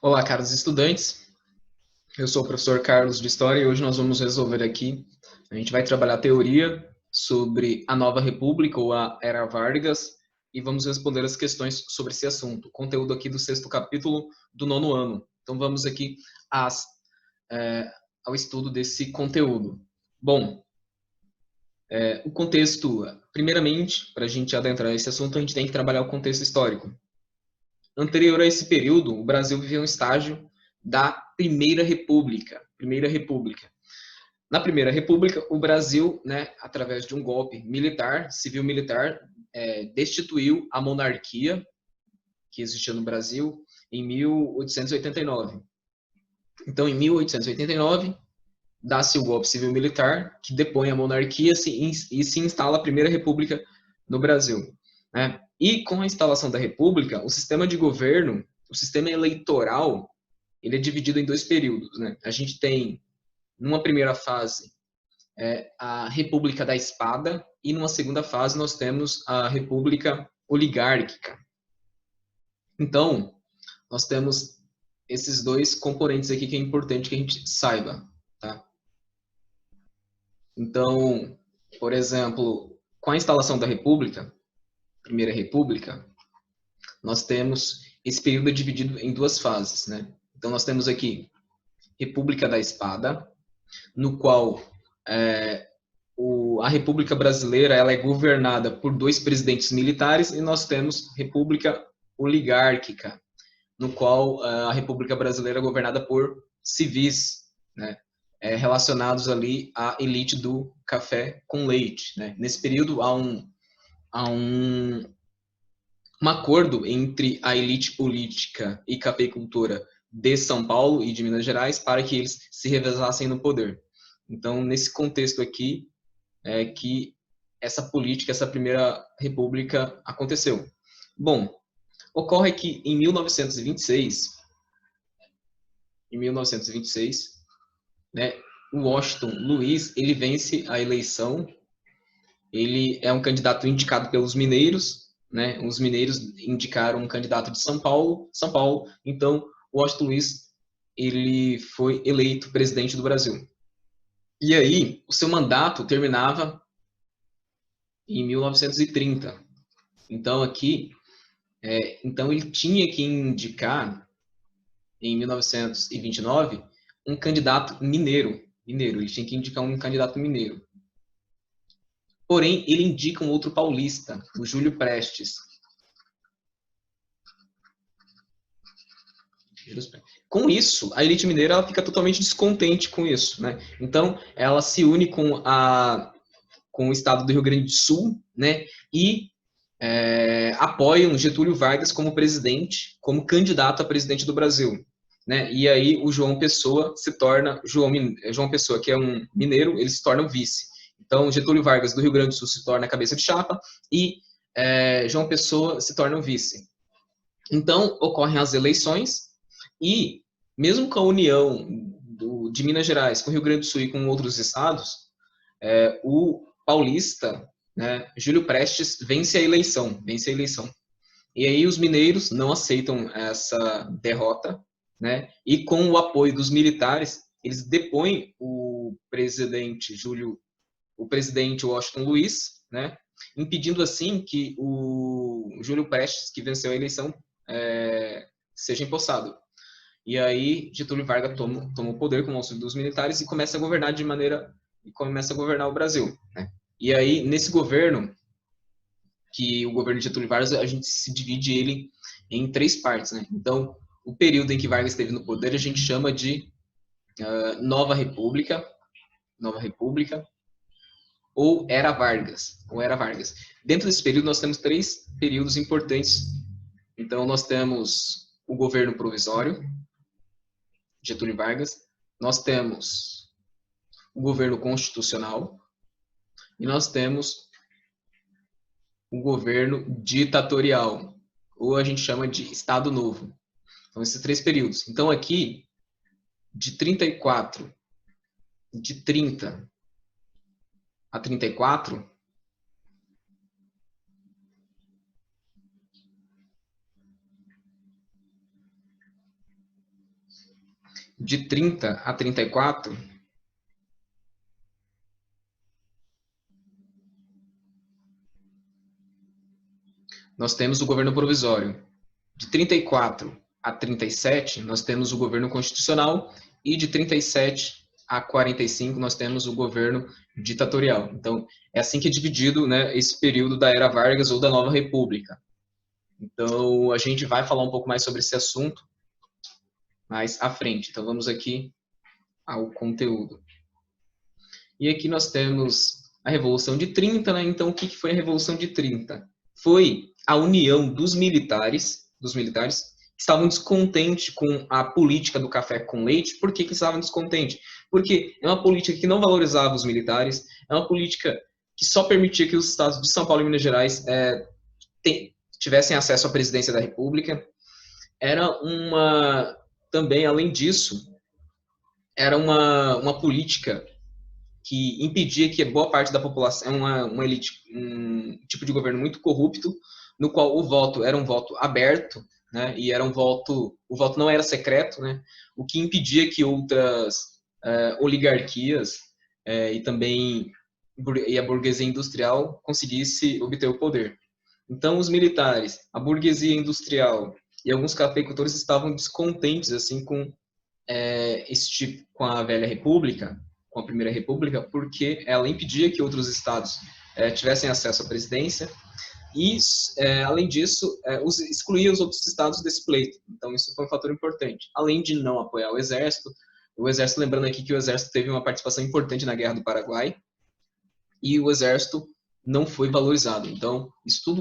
Olá, caros estudantes. Eu sou o professor Carlos de História e hoje nós vamos resolver aqui. A gente vai trabalhar teoria sobre a Nova República ou a Era Vargas e vamos responder as questões sobre esse assunto. Conteúdo aqui do sexto capítulo do nono ano. Então vamos aqui às, ao estudo desse conteúdo. Bom, o contexto, primeiramente, para a gente adentrar esse assunto, a gente tem que trabalhar o contexto histórico. Anterior a esse período, o Brasil viveu um estágio da Primeira República. Primeira República. Na Primeira República, o Brasil, através de um golpe militar, civil-militar, destituiu a monarquia que existia no Brasil em 1889. Então, em 1889, dá-se o golpe civil-militar que depõe a monarquia e se instala a Primeira República no Brasil. Né? E com a instalação da República, o sistema de governo, o sistema eleitoral, ele é dividido em dois períodos. Né? A gente tem, numa primeira fase, a República da Espada, e numa segunda fase nós temos a República Oligárquica. Então, nós temos esses dois componentes aqui que é importante que a gente saiba. Tá? Então, por exemplo, com a instalação da República, Primeira República, nós temos esse período dividido em duas fases, né? Então, nós temos aqui República da Espada, no qual a República Brasileira ela é governada por dois presidentes militares e nós temos República Oligárquica, no qual a República Brasileira é governada por civis, né? Relacionados ali à elite do café com leite. Né? Nesse período há um acordo entre a elite política e cafeicultora de São Paulo e de Minas Gerais para que eles se revezassem no poder. Então, nesse contexto aqui, é que essa política, essa primeira república aconteceu. Bom, ocorre que em 1926, né, o Washington Luiz, ele vence a eleição, ele é um candidato indicado pelos mineiros, né, os mineiros indicaram um candidato de São Paulo, então o Washington Luiz, ele foi eleito presidente do Brasil. E aí, o seu mandato terminava em 1930. Então, aqui, então ele tinha que indicar, em 1929, um candidato mineiro. Ele tinha que indicar um candidato mineiro. Porém, ele indica um outro paulista, o Júlio Prestes. Com isso, a elite mineira ela fica totalmente descontente com isso. Né? Então, ela se une com o estado do Rio Grande do Sul, né? E apoiam Getúlio Vargas como presidente, como candidato a presidente do Brasil. Né? E aí o João Pessoa se torna, João Pessoa, que é um mineiro, ele se torna o vice. Então, Getúlio Vargas do Rio Grande do Sul se torna a cabeça de chapa e João Pessoa se torna o vice. Então, ocorrem as eleições e, mesmo com a união de Minas Gerais com o Rio Grande do Sul e com outros estados, o paulista, né, Júlio Prestes, vence a eleição. E aí os mineiros não aceitam essa derrota, né? E com o apoio dos militares, eles depõem o presidente Washington Luiz, né? Impedindo assim que o Júlio Prestes, que venceu a eleição, seja empossado. E aí Getúlio Vargas toma o poder com o auxílio dos militares e começa a governar o Brasil. Né? E aí nesse governo, que o governo de Getúlio Vargas, a gente se divide ele em três partes. Né? Então, o período em que Vargas esteve no poder a gente chama de Nova República, ou Era Vargas. Dentro desse período, nós temos três períodos importantes. Então, nós temos o governo provisório, Getúlio Vargas, nós temos o governo constitucional e nós temos o governo ditatorial, ou a gente chama de Estado Novo. Então, esses três períodos. Então, aqui, de 30 a 34, de 30 a 34, nós temos o governo provisório. De 34 a 37, nós temos o governo constitucional. E de 37 a 45, nós temos o governo ditatorial. Então, é assim que é dividido, né, esse período da Era Vargas ou da Nova República. Então, a gente vai falar um pouco mais sobre esse assunto mais à frente. Então, vamos aqui ao conteúdo. E aqui nós temos a Revolução de 30, né? Então, o que foi a Revolução de 30? Foi a união dos militares que estavam descontentes com a política do café com leite. Por que estavam descontentes? Porque é uma política que não valorizava os militares, é uma política que só permitia que os estados de São Paulo e Minas Gerais tivessem acesso à presidência da República. Era também, além disso, era uma política que impedia que boa parte da população, uma elite, um tipo de governo muito corrupto, no qual o voto era um voto aberto, né, e era o voto não era secreto, né, o que impedia que outras oligarquias e também a burguesia industrial conseguisse obter o poder. Então, os militares, a burguesia industrial e alguns cafeicultores estavam descontentes assim com esse tipo, com a velha república, com a primeira república, porque ela impedia que outros estados tivessem acesso à presidência e, além disso, excluía os outros estados desse pleito. Então, isso foi um fator importante. Além de não apoiar o exército, lembrando aqui que o exército teve uma participação importante na Guerra do Paraguai, e o exército não foi valorizado. Então,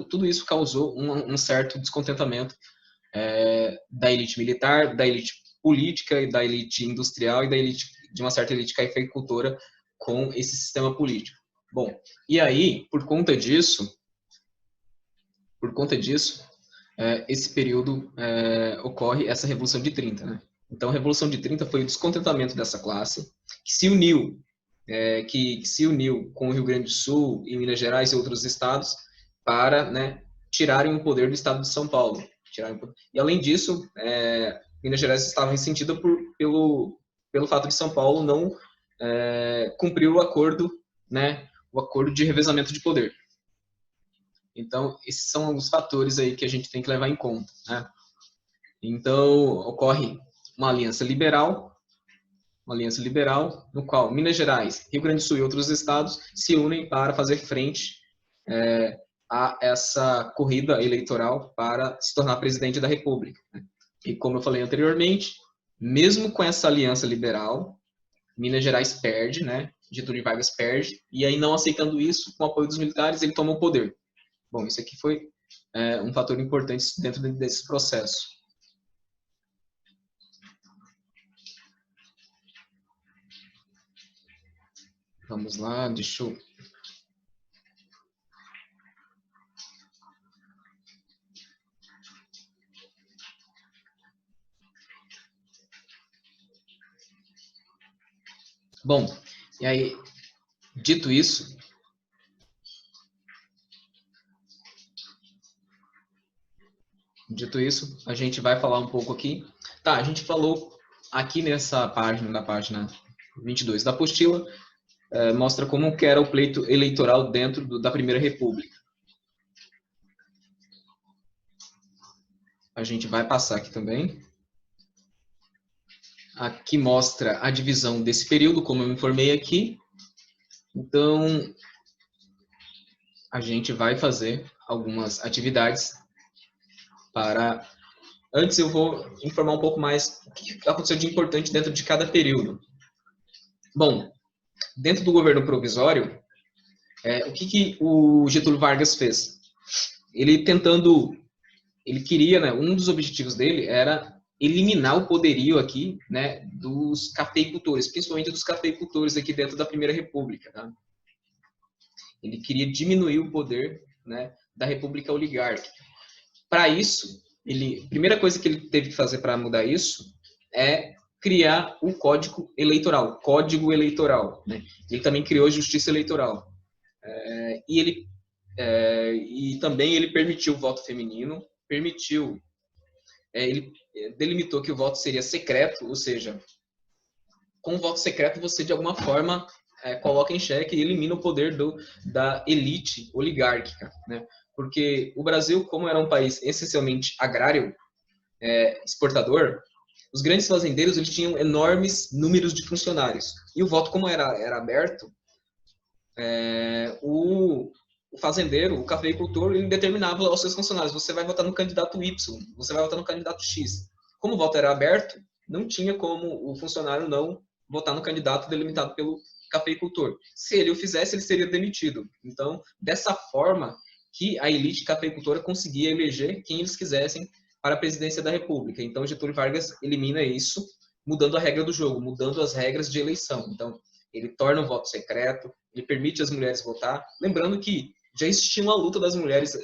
tudo isso causou um certo descontentamento da elite militar, da elite política, da elite industrial e de uma certa elite cafeicultora com esse sistema político. Bom, e aí, por conta disso, esse período ocorre essa Revolução de 30, né? Então, a Revolução de 30 foi o descontentamento dessa classe que se uniu com o Rio Grande do Sul e Minas Gerais e outros estados para, né, tirarem o poder do estado de São Paulo. E, além disso, Minas Gerais estava ressentida pelo fato de São Paulo não cumprir o acordo, né, o acordo de revezamento de poder. Então, esses são os fatores aí que a gente tem que levar em conta, né? Então, ocorre uma aliança liberal, no qual Minas Gerais, Rio Grande do Sul e outros estados se unem para fazer frente a essa corrida eleitoral para se tornar presidente da República. E como eu falei anteriormente, mesmo com essa aliança liberal, Minas Gerais perde, né? Getúlio Vargas perde, e aí não aceitando isso, com o apoio dos militares, ele toma o poder. Bom, isso aqui foi um fator importante dentro desse processo. Vamos lá, deixa eu... Bom, e aí, dito isso, a gente vai falar um pouco aqui. Tá, a gente falou aqui nessa página, na página 22 da apostila, mostra como que era o pleito eleitoral dentro da Primeira República. A gente vai passar aqui também. Aqui mostra a divisão desse período, como eu me informei aqui. Então, a gente vai fazer algumas atividades para... Antes eu vou informar um pouco mais o que aconteceu de importante dentro de cada período. Bom, dentro do governo provisório, o que o Getúlio Vargas fez? Ele queria, né, um dos objetivos dele era eliminar o poderio aqui, né, dos cafeicultores, principalmente dos cafeicultores aqui dentro da Primeira República. Tá? Ele queria diminuir o poder, né, da República Oligárquica. Para isso, a primeira coisa que ele teve que fazer para mudar isso é criar o Código Eleitoral. Né? Ele também criou a Justiça Eleitoral. E também ele permitiu o voto feminino, ele delimitou que o voto seria secreto, ou seja, com o voto secreto você, de alguma forma, coloca em xeque e elimina o poder da elite oligárquica, né? Porque o Brasil, como era um país essencialmente agrário, exportador, os grandes fazendeiros eles tinham enormes números de funcionários. E o voto, como era aberto, o fazendeiro, o cafeicultor, ele determinava aos seus funcionários: você vai votar no candidato Y, você vai votar no candidato X. Como o voto era aberto, não tinha como o funcionário não votar no candidato delimitado pelo cafeicultor. Se ele o fizesse, ele seria demitido. Então, dessa forma que a elite cafeicultora conseguia eleger quem eles quisessem para a presidência da República. Então, Getúlio Vargas elimina isso, mudando a regra do jogo, mudando as regras de eleição. Então, ele torna o voto secreto, ele permite as mulheres votar. Lembrando que já existia uma luta das mulheres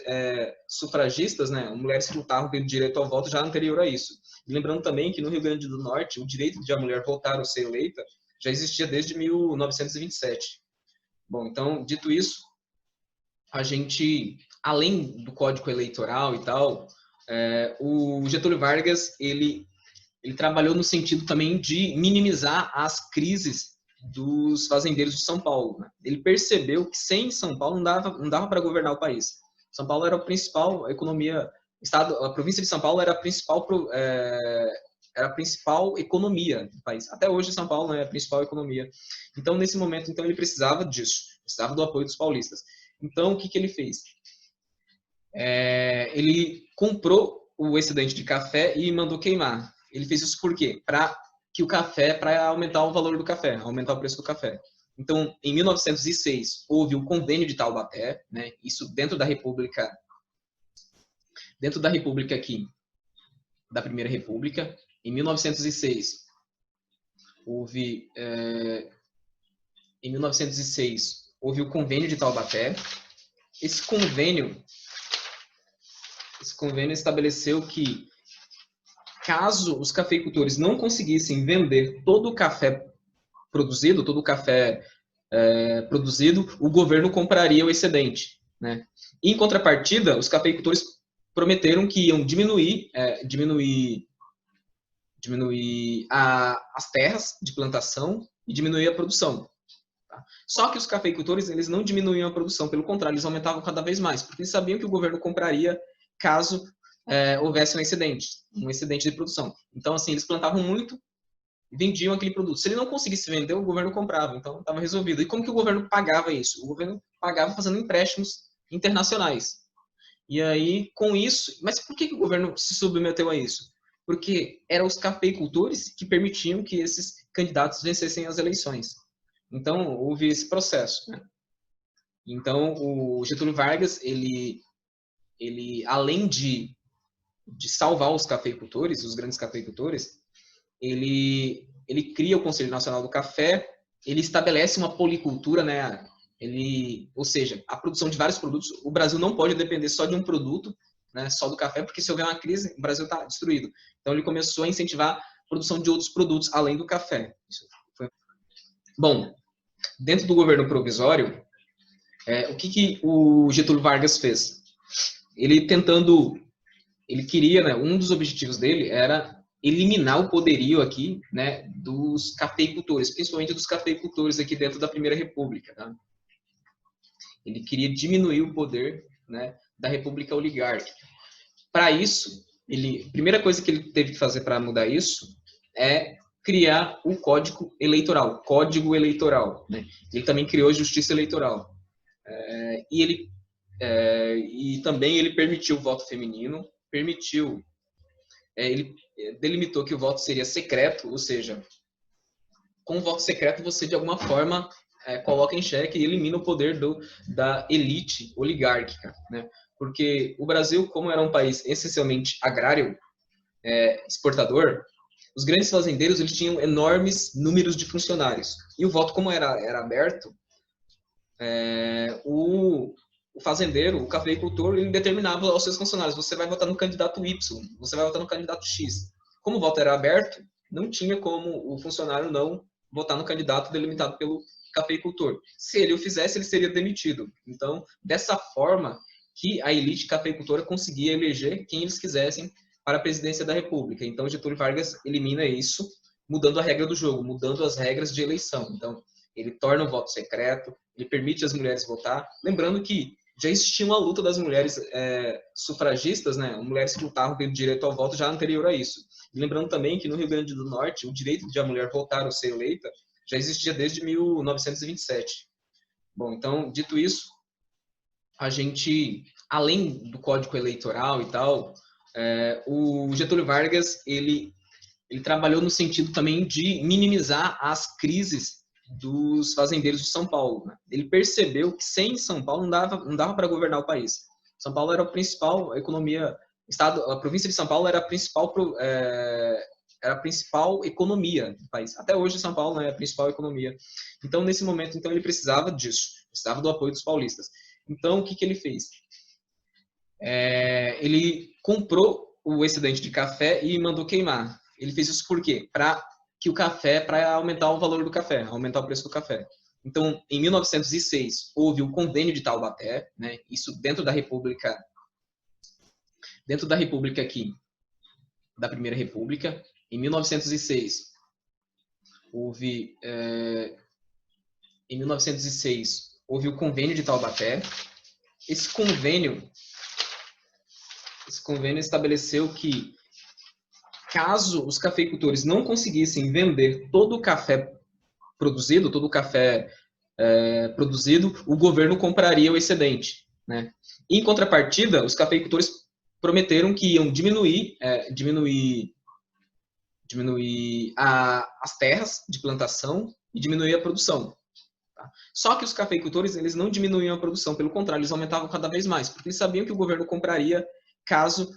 sufragistas, né? Mulheres que lutavam pelo direito ao voto já anterior a isso. E lembrando também que no Rio Grande do Norte, o direito de a mulher votar ou ser eleita já existia desde 1927. Bom, então, dito isso, a gente, além do Código Eleitoral e tal, o Getúlio Vargas, ele trabalhou no sentido também de minimizar as crises dos fazendeiros de São Paulo. Né? Ele percebeu que sem São Paulo não dava para governar o país. São Paulo era a principal economia, a província de São Paulo era a principal economia do país. Até hoje São Paulo é a principal economia. Então, nesse momento, ele precisava disso, precisava do apoio dos paulistas. Então, o que ele fez? Ele comprou o excedente de café e mandou queimar. Ele fez isso por quê? Para aumentar o valor do café, aumentar o preço do café. Então, em 1906, houve o Convênio de Taubaté, né? Isso dentro da República aqui, da Primeira República. Em 1906, houve o Convênio de Taubaté. Esse convênio estabeleceu que, caso os cafeicultores não conseguissem vender todo o café produzido, o governo compraria o excedente. Né? Em contrapartida, os cafeicultores prometeram que iam diminuir as terras de plantação e diminuir a produção. Tá? Só que os cafeicultores eles não diminuíam a produção, pelo contrário, eles aumentavam cada vez mais, porque eles sabiam que o governo compraria caso houvesse um excedente de produção. Então, assim, eles plantavam muito e vendiam aquele produto. Se ele não conseguisse vender, o governo comprava. Então, estava resolvido. E como que o governo pagava isso? O governo pagava fazendo empréstimos internacionais. E aí, com isso... Mas por que o governo se submeteu a isso? Porque eram os cafeicultores que permitiam que esses candidatos vencessem as eleições. Então, houve esse processo. Né? Então, o Getúlio Vargas, ele além de salvar os cafeicultores, os grandes cafeicultores, ele cria o Conselho Nacional do Café, ele estabelece uma policultura, né? Ou seja, a produção de vários produtos. O Brasil não pode depender só de um produto, né? Só do café, porque se houver uma crise, o Brasil está destruído. Então ele começou a incentivar a produção de outros produtos além do café. Bom, dentro do governo provisório, o que o Getúlio Vargas fez? Ele queria, né? Um dos objetivos dele era eliminar o poderio aqui, né, dos cafeicultores, principalmente dos cafeicultores aqui dentro da Primeira República. Tá? Ele queria diminuir o poder, né, da República Oligárquica. Para isso, a primeira coisa que ele teve que fazer para mudar isso é criar o Código Eleitoral. Né? Ele também criou a Justiça Eleitoral. E também ele permitiu o voto feminino, ele delimitou que o voto seria secreto, ou seja, com o voto secreto você, de alguma forma, coloca em xeque e elimina o poder da elite oligárquica. Né? Porque o Brasil, como era um país essencialmente agrário, exportador, os grandes fazendeiros eles tinham enormes números de funcionários. E o voto, como era aberto, o fazendeiro, o cafeicultor, ele determinava aos seus funcionários: você vai votar no candidato Y, você vai votar no candidato X. Como o voto era aberto, não tinha como o funcionário não votar no candidato delimitado pelo cafeicultor. Se ele o fizesse, ele seria demitido. Então, dessa forma que a elite cafeicultora conseguia eleger quem eles quisessem para a presidência da República. Então, Getúlio Vargas elimina isso, mudando a regra do jogo, mudando as regras de eleição. Então, ele torna o voto secreto, ele permite as mulheres votar. Lembrando que já existia uma luta das mulheres sufragistas, né? Mulheres que lutavam pelo direito ao voto já anterior a isso. E lembrando também que no Rio Grande do Norte, o direito de a mulher votar ou ser eleita já existia desde 1927. Bom, então, dito isso, a gente, além do Código Eleitoral e tal, o Getúlio Vargas, ele trabalhou no sentido também de minimizar as crises dos fazendeiros de São Paulo. Né? Ele percebeu que sem São Paulo não dava para governar o país. São Paulo era a principal economia, a província de São Paulo era a principal economia do país. Até hoje São Paulo é a principal economia. Então nesse momento, então ele precisava disso, precisava do apoio dos paulistas. Então o que ele fez? Ele comprou o excedente de café e mandou queimar. Ele fez isso por quê? Para aumentar o valor do café, aumentar o preço do café. Então, em 1906, houve o Convênio de Taubaté, né? Isso dentro da República aqui, da Primeira República. Em 1906, houve o Convênio de Taubaté. Esse convênio estabeleceu que, caso os cafeicultores não conseguissem vender todo o café produzido, o governo compraria o excedente. Né? Em contrapartida, os cafeicultores prometeram que iam diminuir as terras de plantação e diminuir a produção. Tá? Só que os cafeicultores eles não diminuíam a produção, pelo contrário, eles aumentavam cada vez mais, porque eles sabiam que o governo compraria caso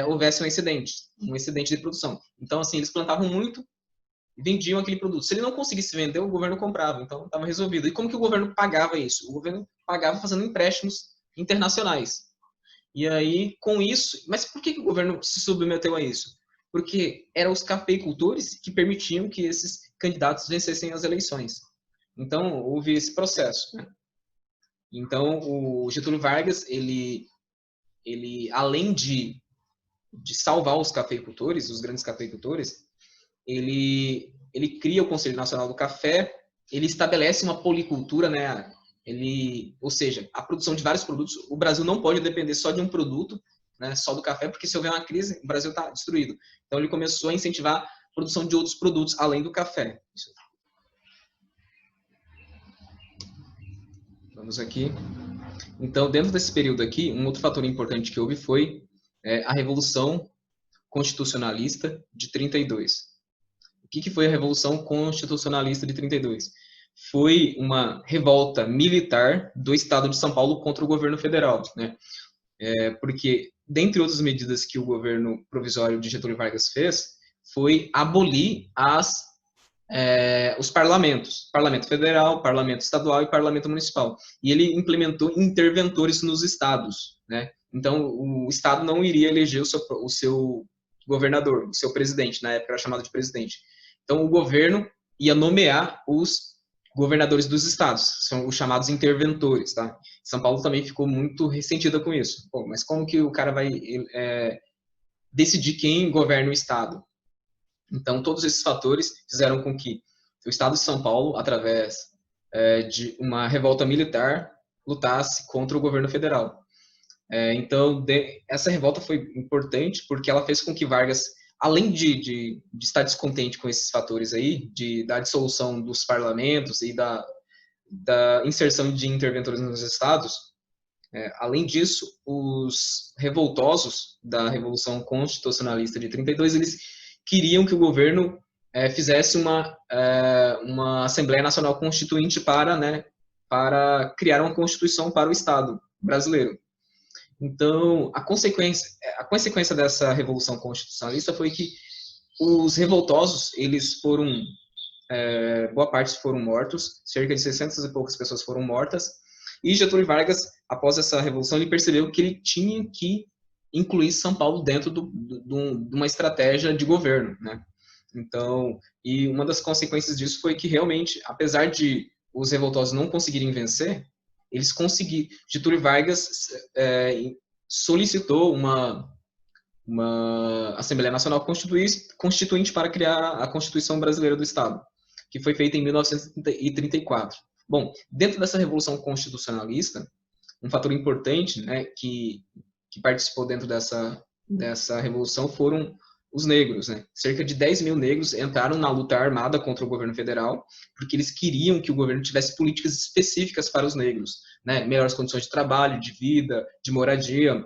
houvesse um excedente de produção. Então, assim, eles plantavam muito e vendiam aquele produto. Se ele não conseguisse vender, o governo comprava. Então, estava resolvido. E como que o governo pagava isso? O governo pagava fazendo empréstimos internacionais. E aí, com isso... Mas por que o governo se submeteu a isso? Porque eram os cafeicultores que permitiam que esses candidatos vencessem as eleições. Então, houve esse processo. Né? Então, o Getúlio Vargas, ele além de salvar os cafeicultores, os grandes cafeicultores, ele cria o Conselho Nacional do Café, ele estabelece uma policultura, né? Ou seja, a produção de vários produtos. O Brasil não pode depender só de um produto, né? Só do café, porque se houver uma crise, o Brasil está destruído. Então ele começou a incentivar a produção de outros produtos além do café. Vamos aqui. Então, dentro desse período aqui, um outro fator importante que houve foi a Revolução Constitucionalista de 32. O que foi a Revolução Constitucionalista de 32? Foi uma revolta militar do Estado de São Paulo contra o governo federal, né? Porque, dentre outras medidas que o governo provisório de Getúlio Vargas fez, foi abolir os parlamentos, parlamento federal, parlamento estadual e parlamento municipal. E ele implementou interventores nos estados, né? Então, o estado não iria eleger o seu governador, o seu presidente, na época era chamado de presidente. Então, o governo ia nomear os governadores dos estados, são os chamados interventores, tá? São Paulo também ficou muito ressentida com isso. Pô, mas como que o cara vai decidir quem governa o estado? Então, todos esses fatores fizeram com que o estado de São Paulo, através de uma revolta militar, lutasse contra o governo federal. Então, essa revolta foi importante porque ela fez com que Vargas, além de estar descontente com esses fatores aí, da dissolução dos parlamentos e da inserção de interventores nos estados, além disso, os revoltosos da Revolução Constitucionalista de 32, eles queriam que o governo fizesse uma Assembleia Nacional Constituinte para criar uma Constituição para o Estado brasileiro. Então, a consequência dessa Revolução Constitucionalista foi que os revoltosos, boa parte foram mortos, cerca de 600 e poucas pessoas foram mortas, e Getúlio Vargas, após essa revolução, ele percebeu que ele tinha que incluir São Paulo dentro de uma estratégia de governo, né? Então, e uma das consequências disso foi que realmente, apesar de os revoltosos não conseguirem vencer, eles conseguiram. Getúlio Vargas solicitou uma Assembleia Nacional Constituinte para criar a Constituição Brasileira do Estado, que foi feita em 1934. Bom, dentro dessa Revolução Constitucionalista, um fator importante, né, que participou dentro dessa revolução foram os negros, né? Cerca de 10 mil negros entraram na luta armada contra o governo federal, porque eles queriam que o governo tivesse políticas específicas para os negros, né? Melhores condições de trabalho, de vida, de moradia,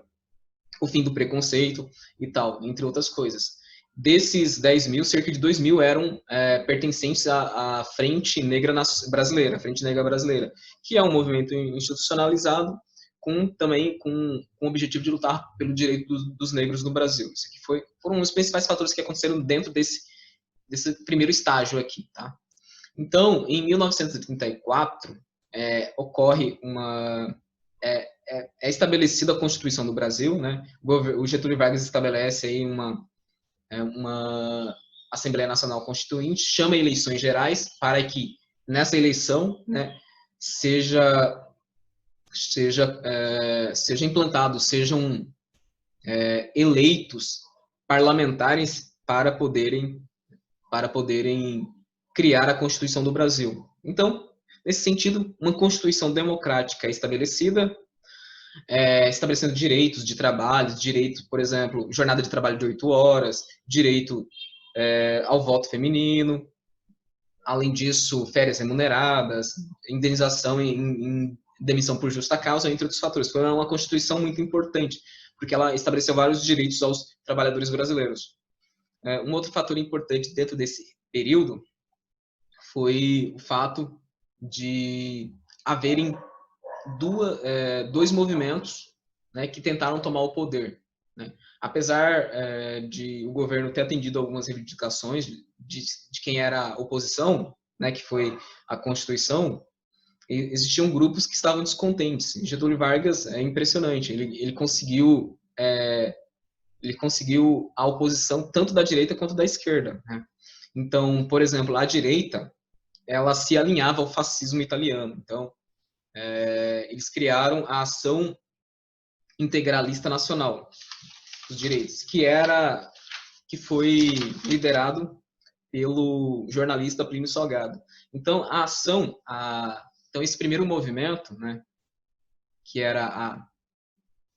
o fim do preconceito e tal, entre outras coisas. Desses 10 mil, cerca de 2 mil eram pertencentes à Frente Negra Brasileira, Frente Negra Brasileira, que é um movimento institucionalizado também com o objetivo de lutar pelo direito dos negros no Brasil. Isso aqui foram os principais fatores que aconteceram dentro desse primeiro estágio aqui, tá? Então, em 1934, ocorre é estabelecida a Constituição do Brasil, né? O Getúlio Vargas estabelece aí uma Assembleia Nacional Constituinte, chama eleições gerais para que nessa eleição, né, seja implantado, sejam eleitos parlamentares para poderem criar a Constituição do Brasil. Então, nesse sentido, uma Constituição democrática estabelecida, estabelecendo direitos de trabalho, direito, por exemplo, jornada de trabalho de 8 horas, direito ao voto feminino, além disso, férias remuneradas, indenização em demissão por justa causa, entre outros fatores. Foi uma Constituição muito importante, porque ela estabeleceu vários direitos aos trabalhadores brasileiros. Um outro fator importante dentro desse período foi o fato de haverem dois movimentos, né, que tentaram tomar o poder, né? Apesar de o governo ter atendido algumas reivindicações de quem era a oposição, né, que foi a Constituição, existiam grupos que estavam descontentes. Getúlio Vargas é impressionante, ele conseguiu a oposição tanto da direita quanto da esquerda, né? Então, por exemplo, a direita, ela se alinhava ao fascismo italiano. Então, eles criaram a Ação Integralista Nacional dos Direitos, que foi liderado pelo jornalista Plínio Salgado. Então, então esse primeiro movimento, né, que era a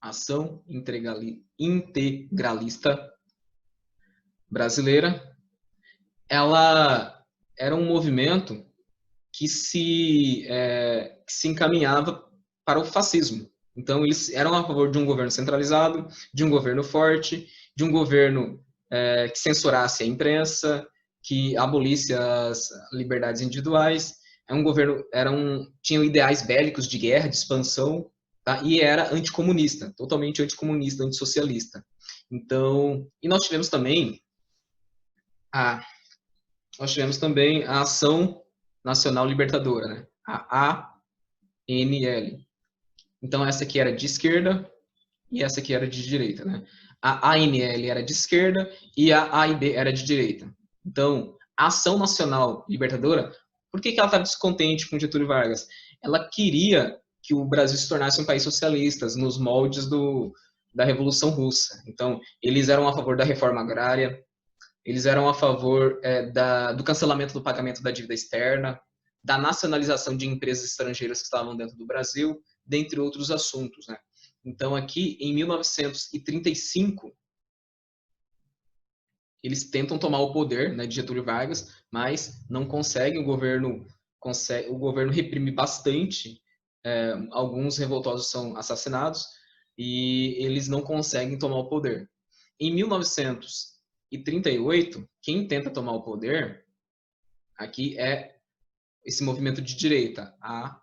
Ação Integralista Brasileira, ela era um movimento que se encaminhava para o fascismo. Então, eles eram a favor de um governo centralizado, de um governo forte, de um governo que censurasse a imprensa, que abolisse as liberdades individuais. Tinham ideais bélicos de guerra, de expansão, tá? E era anticomunista, totalmente anticomunista, antissocialista. Então, e nós tivemos também a Ação Nacional Libertadora, né? A ANL. Então, essa aqui era de esquerda e essa aqui era de direita, né? A ANL era de esquerda e a AIB era de direita. Então, a Ação Nacional Libertadora, por que ela estava descontente com Getúlio Vargas? Ela queria que o Brasil se tornasse um país socialista, nos moldes da Revolução Russa. Então, eles eram a favor da reforma agrária, eles eram a favor do cancelamento do pagamento da dívida externa, da nacionalização de empresas estrangeiras que estavam dentro do Brasil, dentre outros assuntos, né? Então, aqui, em 1935, eles tentam tomar o poder, né, de Getúlio Vargas, mas não conseguem, o governo reprime bastante, alguns revoltosos são assassinados, e eles não conseguem tomar o poder. Em 1938, quem tenta tomar o poder aqui é esse movimento de direita, a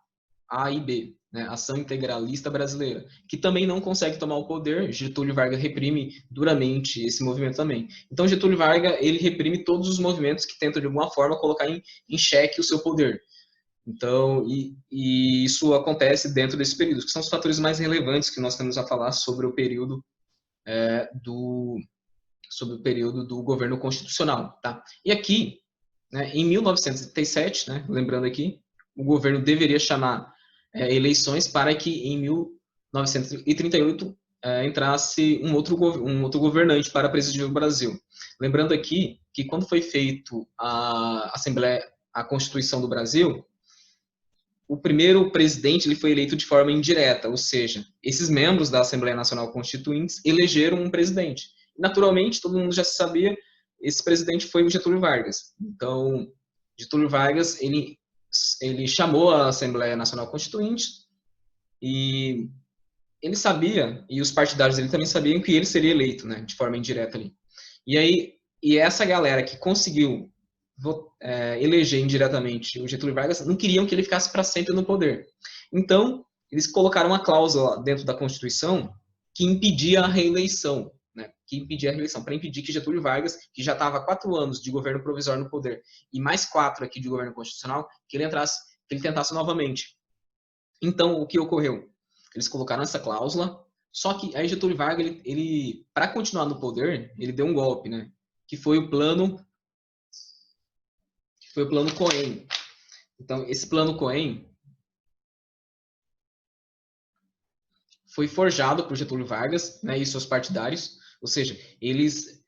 AIB, né, Ação Integralista Brasileira, que também não consegue tomar o poder. Getúlio Vargas reprime duramente esse movimento também. Então, Getúlio Vargas, ele reprime todos os movimentos que tentam, de alguma forma, colocar em xeque o seu poder. Então, e isso acontece dentro desse período, que são os fatores mais relevantes que nós temos a falar sobre o período do governo constitucional, tá? E aqui, né, em 1937, né, lembrando aqui, o governo deveria chamar eleições para que em 1938 entrasse um outro governante para presidir o Brasil. Lembrando aqui que quando foi feito a Constituição do Brasil, o primeiro presidente ele foi eleito de forma indireta, ou seja, esses membros da Assembleia Nacional Constituinte elegeram um presidente. Naturalmente, todo mundo já sabia, esse presidente foi o Getúlio Vargas. Então, Getúlio Vargas, ele chamou a Assembleia Nacional Constituinte e ele sabia, e os partidários dele também sabiam que ele seria eleito, né, de forma indireta ali. E essa galera que conseguiu eleger indiretamente o Getúlio Vargas não queriam que ele ficasse para sempre no poder. Então, eles colocaram uma cláusula dentro da Constituição que impedia a reeleição, né, para impedir que Getúlio Vargas, que já estava há 4 anos de governo provisório no poder, e mais 4 aqui de governo constitucional, que ele tentasse novamente. Então, o que ocorreu? Eles colocaram essa cláusula, só que aí Getúlio Vargas, ele para continuar no poder, ele deu um golpe, né? Que foi o plano Cohen. Então, esse plano Cohen foi forjado por Getúlio Vargas, né, e seus partidários, ou seja, eles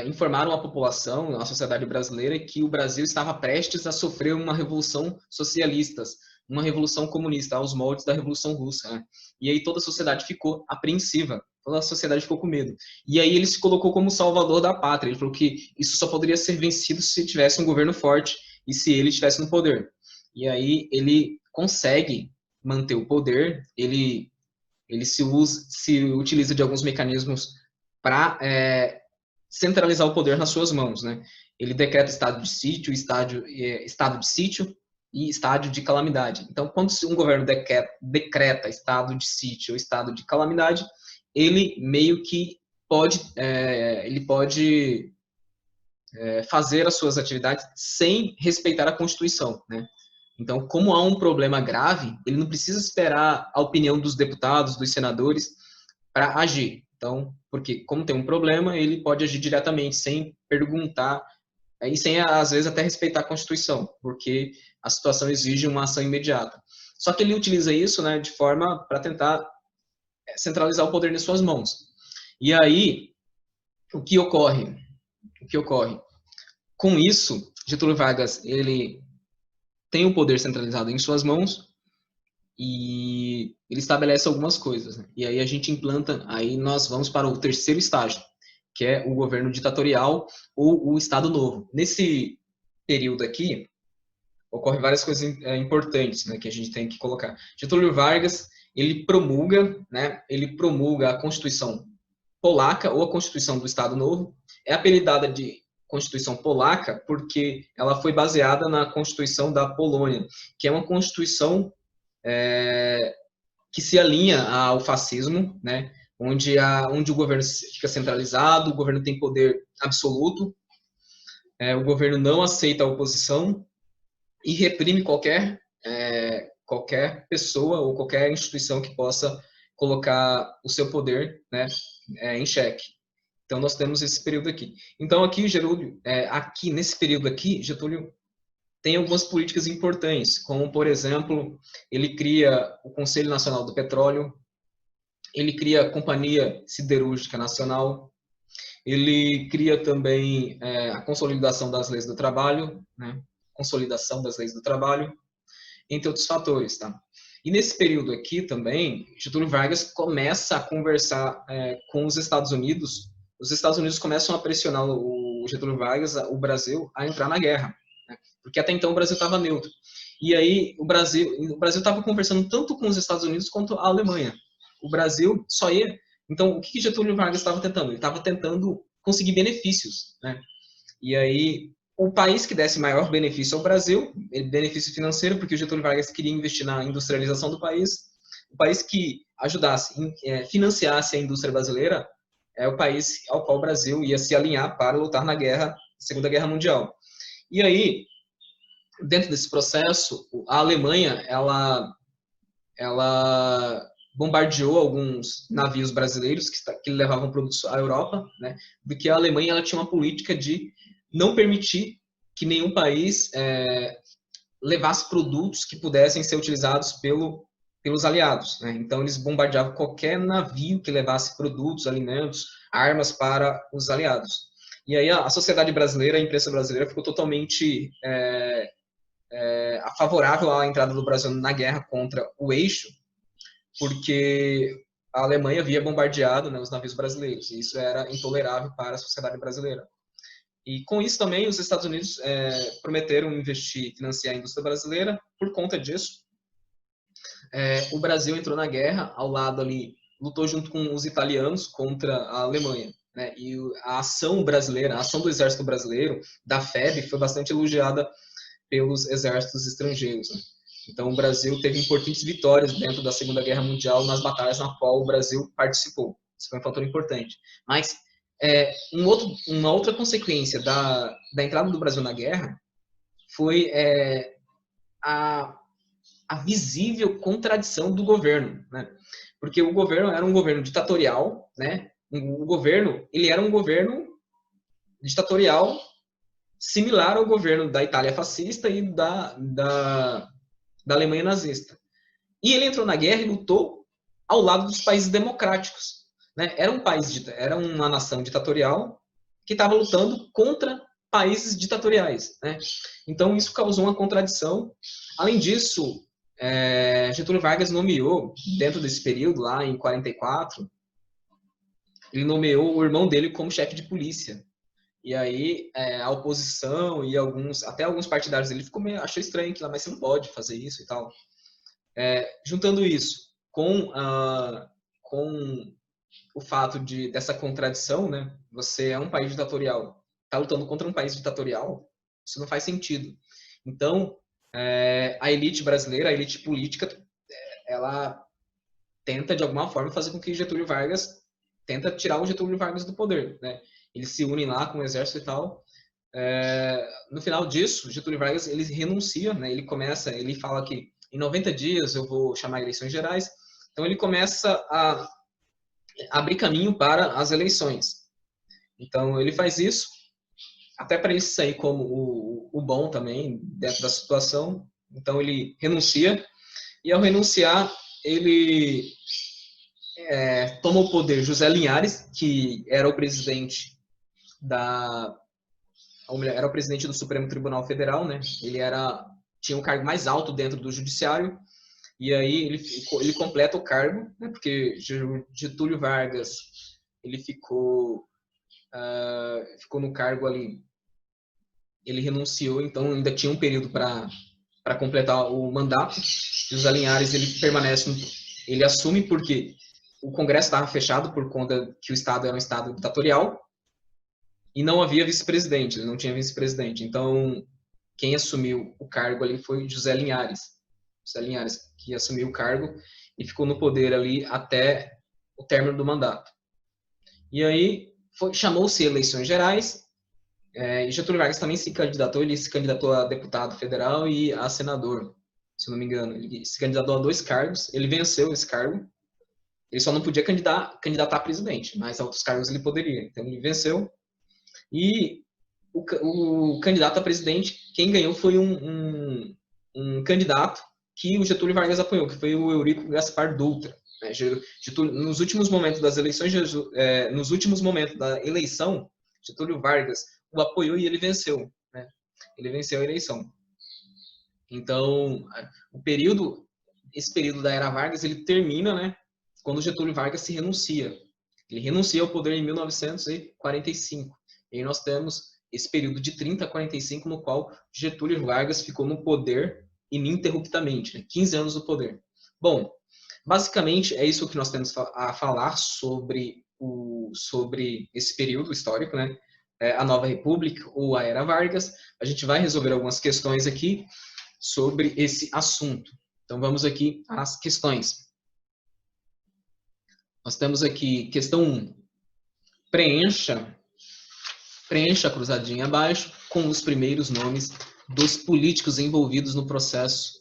informaram a população, a sociedade brasileira, que o Brasil estava prestes a sofrer uma revolução socialista, uma revolução comunista, aos moldes da Revolução Russa. Né? E aí toda a sociedade ficou apreensiva, toda a sociedade ficou com medo. E aí ele se colocou como salvador da pátria, ele falou que isso só poderia ser vencido se tivesse um governo forte e se ele estivesse no poder. E aí ele consegue manter o poder, ele se utiliza de alguns mecanismos para centralizar o poder nas suas mãos. Né? Ele decreta estado de sítio, estado de sítio, e estado de calamidade. Então, quando um governo decreta estado de sítio ou estado de calamidade, ele meio que pode fazer as suas atividades sem respeitar a Constituição, né? Então, como há um problema grave, ele não precisa esperar a opinião dos deputados, dos senadores, para agir. Então, porque como tem um problema, ele pode agir diretamente, sem perguntar, e sem, às vezes, até respeitar a Constituição, porque a situação exige uma ação imediata. Só que ele utiliza isso, né, de forma para tentar centralizar o poder nas suas mãos. E aí, o que ocorre? Com isso, Getúlio Vargas, ele tem o poder centralizado em suas mãos e ele estabelece algumas coisas. Né? E aí a gente implanta, aí nós vamos para o terceiro estágio, que é o governo ditatorial ou o Estado Novo. Nesse período aqui, ocorrem várias coisas importantes, né, que a gente tem que colocar. Getúlio Vargas, ele promulga a Constituição Polaca ou a Constituição do Estado Novo. É apelidada de Constituição Polaca porque ela foi baseada na Constituição da Polônia, que é uma Constituição que se alinha ao fascismo, né, onde o governo fica centralizado, o governo tem poder absoluto, o governo não aceita a oposição e reprime qualquer pessoa ou qualquer instituição que possa colocar o seu poder, né, em xeque. Então, nós temos esse período aqui. Então, aqui nesse período aqui, Getúlio tem algumas políticas importantes, como, por exemplo, ele cria o Conselho Nacional do Petróleo, ele cria a Companhia Siderúrgica Nacional, ele cria também a consolidação das leis do trabalho, né? Entre outros fatores, tá? E nesse período aqui também, Getúlio Vargas começa a conversar com os Estados Unidos. Os Estados Unidos começam a pressionar o Getúlio Vargas, o Brasil, a entrar na guerra, né? Porque até então o Brasil estava neutro. E aí o Brasil estava conversando tanto com os Estados Unidos quanto a Alemanha. O Brasil só ia. Então, o que Getúlio Vargas estava tentando? Ele estava tentando conseguir benefícios, né? E aí o país que desse maior benefício ao Brasil, benefício financeiro, porque o Getúlio Vargas queria investir na industrialização do país, o país que ajudasse, financiasse a indústria brasileira, é o país ao qual o Brasil ia se alinhar para lutar na Segunda Guerra Mundial. E aí, dentro desse processo, a Alemanha, ela bombardeou alguns navios brasileiros que levavam produtos à Europa, né? Porque a Alemanha ela tinha uma política de não permitir que nenhum país levasse produtos que pudessem ser utilizados pelo pelos aliados, né? Então eles bombardeavam qualquer navio que levasse produtos, alimentos, armas para os aliados. E aí a sociedade brasileira, a imprensa brasileira ficou totalmente favorável à entrada do Brasil na guerra contra o eixo, porque a Alemanha havia bombardeado, né, os navios brasileiros, e isso era intolerável para a sociedade brasileira. E com isso também os Estados Unidos prometeram investir, financiar a indústria brasileira. Por conta disso, o Brasil entrou na guerra ao lado ali, lutou junto com os italianos contra a Alemanha. Né? E a ação brasileira, a ação do exército brasileiro, da FEB, foi bastante elogiada pelos exércitos estrangeiros. Né? Então o Brasil teve importantes vitórias dentro da Segunda Guerra Mundial nas batalhas na qual o Brasil participou. Isso foi um fator importante. Mas uma outra consequência da entrada do Brasil na guerra foi a visível contradição do governo, né? Porque o governo era um governo ditatorial, né? O governo, ele era um governo ditatorial similar ao governo da Itália fascista e da Alemanha nazista. E ele entrou na guerra e lutou ao lado dos países democráticos, né? Era uma nação ditatorial que estava lutando contra países ditatoriais, né? Então isso causou uma contradição. Além disso, Getúlio Vargas nomeou, dentro desse período, lá em 44, ele nomeou o irmão dele como chefe de polícia. E aí a oposição e até alguns partidários dele achou estranho aquilo, mas você não pode fazer isso e tal. Juntando isso com o fato dessa contradição, né? Você é um país ditatorial, está lutando contra um país ditatorial, isso não faz sentido. Então, a elite brasileira, a elite política, ela tenta, de alguma forma, fazer com que Getúlio Vargas tenta tirar o Getúlio Vargas do poder, né? Eles se unem lá com o exército e tal. No final disso, Getúlio Vargas, ele renuncia, né? Ele fala que em 90 dias eu vou chamar eleições gerais. Então ele começa a abrir caminho para as eleições. Então ele faz isso, até para ele sair como o bom também, dentro da situação. Então ele renuncia, e ao renunciar, ele toma o poder José Linhares, que era o presidente era o presidente do Supremo Tribunal Federal, né? Ele tinha o cargo mais alto dentro do judiciário, e aí ele completa o cargo, né? Porque Getúlio Vargas, ele ficou no cargo ali, ele renunciou, então ainda tinha um período para completar o mandato. José Linhares, ele assume porque o Congresso estava fechado por conta que o Estado era um Estado ditatorial e não havia vice-presidente, ele não tinha vice-presidente. Então, quem assumiu o cargo ali foi José Linhares. José Linhares, que assumiu o cargo e ficou no poder ali até o término do mandato. E aí, chamou-se eleições gerais, e Getúlio Vargas também ele se candidatou a deputado federal e a senador, se não me engano. Ele se candidatou a 2 cargos, ele venceu esse cargo, ele só não podia candidatar a presidente, mas a outros cargos ele poderia. Então ele venceu, e o candidato a presidente, quem ganhou foi um candidato que o Getúlio Vargas apoiou, que foi o Eurico Gaspar Dutra. Nos últimos momentos das eleições, nos últimos momentos da eleição, Getúlio Vargas o apoiou e ele venceu. Né? Ele venceu a eleição. Então, esse período da Era Vargas, ele termina, né, quando Getúlio Vargas se renuncia. Ele renuncia ao poder em 1945. E aí nós temos esse período de 30 a 45, no qual Getúlio Vargas ficou no poder ininterruptamente, né? 15 anos no poder. Bom, basicamente é isso que nós temos a falar sobre esse período histórico, né? A Nova República ou a Era Vargas. A gente vai resolver algumas questões aqui sobre esse assunto. Então vamos aqui às questões. Nós temos aqui questão 1. Preencha a cruzadinha abaixo com os primeiros nomes dos políticos envolvidos no processo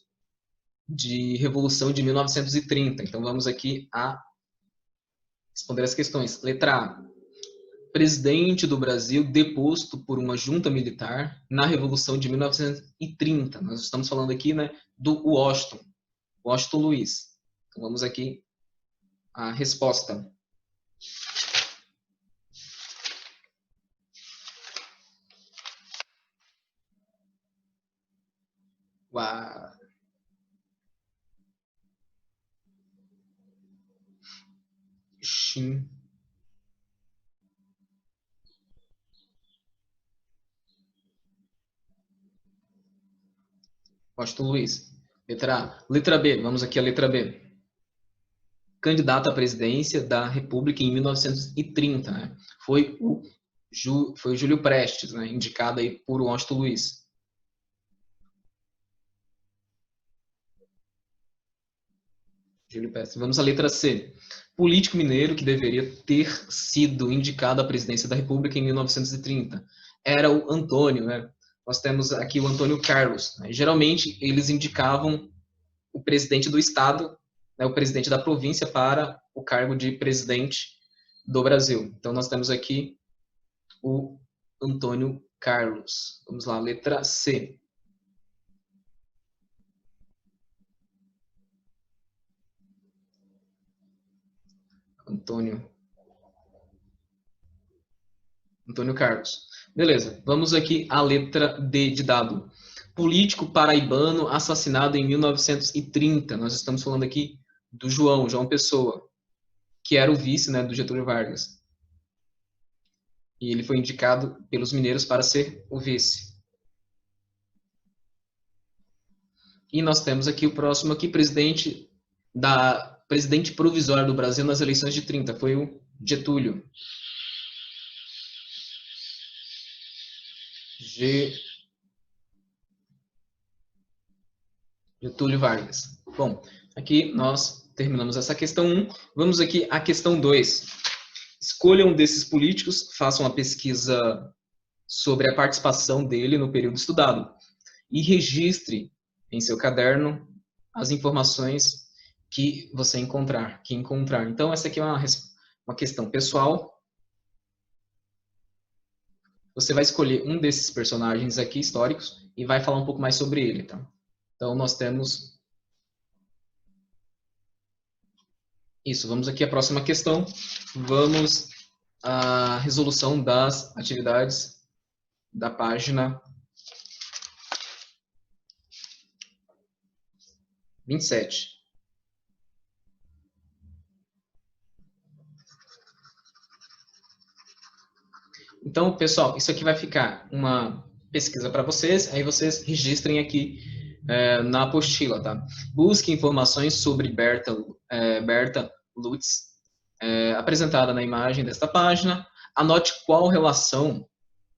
de Revolução de 1930. Então vamos aqui a responder as questões. Letra A. Presidente do Brasil deposto por uma junta militar na Revolução de 1930. Nós estamos falando aqui, né, do Washington Luiz. Então, vamos aqui a resposta. Uau. Shin. Washington Luiz. Letra A. Letra B, vamos aqui a letra B. Candidato à presidência da República em 1930. Né? Foi o Júlio Prestes, né? Indicado aí por Washington Luiz. Júlio Prestes. Vamos à letra C. Político mineiro que deveria ter sido indicado à presidência da República em 1930. Era o Antônio, né? Nós temos aqui o Antônio Carlos. Né? Geralmente, eles indicavam o presidente do estado, né, o presidente da província, para o cargo de presidente do Brasil. Então, nós temos aqui o Antônio Carlos. Vamos lá, letra C. Antônio Carlos. Beleza, vamos aqui à letra D de dado. Político paraibano assassinado em 1930. Nós estamos falando aqui do João Pessoa, que era o vice, né, do Getúlio Vargas. E ele foi indicado pelos mineiros para ser o vice. E nós temos aqui o próximo aqui, presidente provisório do Brasil nas eleições de 30, foi o Getúlio. Getúlio Vargas. Bom, aqui nós terminamos essa questão 1. Vamos aqui à questão 2. Escolha um desses políticos, faça uma pesquisa sobre a participação dele no período estudado e registre em seu caderno as informações que você encontrar. Então, essa aqui é uma questão pessoal. Você vai escolher um desses personagens aqui históricos e vai falar um pouco mais sobre ele, tá? Então, nós temos isso. Vamos aqui à próxima questão. Vamos à resolução das atividades da página 27. Então, pessoal, isso aqui vai ficar uma pesquisa para vocês, aí vocês registrem aqui na apostila, tá? Busque informações sobre Berta Lutz, apresentada na imagem desta página. Anote qual relação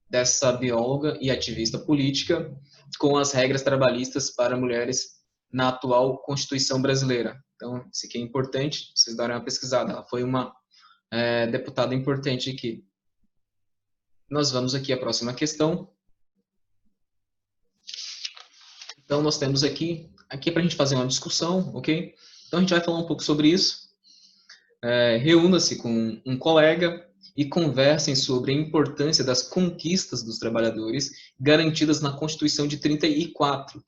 dessa bióloga e ativista política com as regras trabalhistas para mulheres na atual Constituição brasileira. Então, isso aqui é importante, vocês darem uma pesquisada. Ela foi uma deputada importante aqui. Nós vamos aqui à próxima questão. Então, nós temos aqui para a gente fazer uma discussão, ok? Então, a gente vai falar um pouco sobre isso. Reúna-se com um colega e conversem sobre a importância das conquistas dos trabalhadores garantidas na Constituição de 34,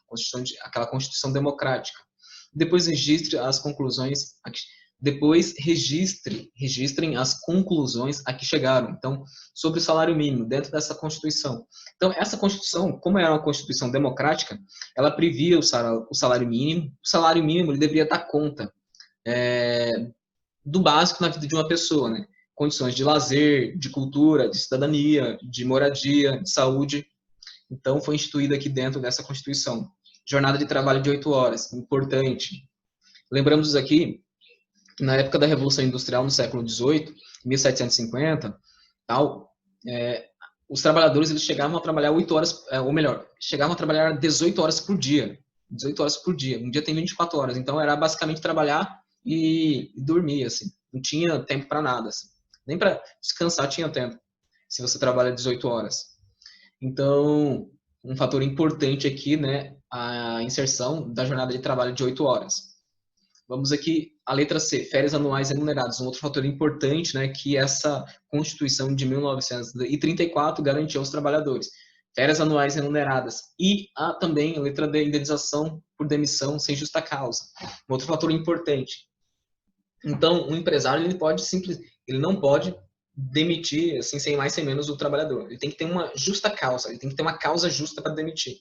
aquela Constituição democrática. Depois registrem as conclusões a que chegaram. Então, sobre o salário mínimo dentro dessa Constituição. Então, essa Constituição, como era uma Constituição democrática, ela previa o salário mínimo. O salário mínimo ele deveria dar conta do básico na vida de uma pessoa, né? Condições de lazer, de cultura, de cidadania, de moradia, de saúde. Então, foi instituído aqui dentro dessa Constituição. Jornada de trabalho de 8 horas, importante. Lembramos aqui que na época da Revolução Industrial, no século XVIII, 1750, os trabalhadores eles chegavam a trabalhar 8 horas, ou melhor, chegavam a trabalhar 18 horas por dia. 18 horas por dia. Um dia tem 24 horas. Então, era basicamente trabalhar e dormir, assim. Não tinha tempo para nada, assim. Nem para descansar tinha tempo, se você trabalha 18 horas. Então, um fator importante aqui, né, a inserção da jornada de trabalho de 8 horas. Vamos aqui a letra C, férias anuais remuneradas. Um outro fator importante, né, que essa Constituição de 1934 garantiu aos trabalhadores. Férias anuais remuneradas. E também a letra D, indenização por demissão sem justa causa. Um outro fator importante. Então, o empresário ele não pode demitir assim sem mais sem menos o trabalhador. Ele tem que ter uma justa causa, ele tem que ter uma causa justa para demitir.